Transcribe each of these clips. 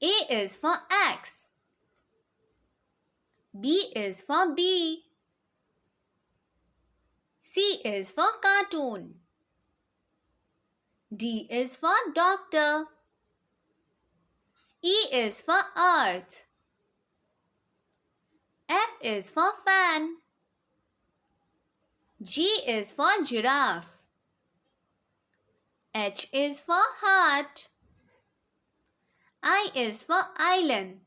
A is for X. B is for bee. C is for cartoon. D is for doctor. E is for earth. F is for fan. G is for giraffe. H is for heart. I is for island.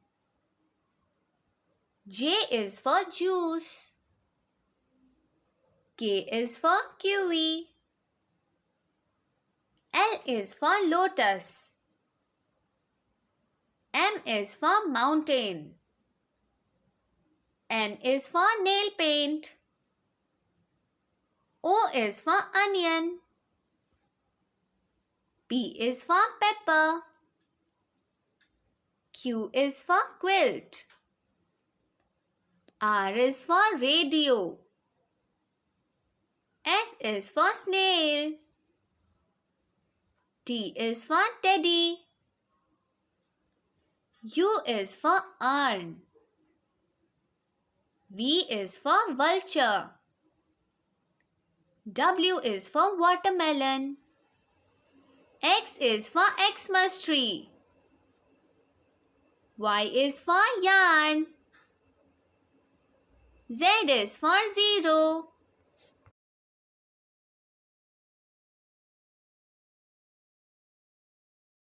J is for juice. K is for kiwi. L is for lotus. M is for mountain. N is for nail paint. O is for onion. P is for pepper. Q is for quilt. R is for radio. S is for snail. T is for teddy. U is for urn. V is for vulture. W is for watermelon. X is for Xmas tree. Y is for yarn. Z is for zero.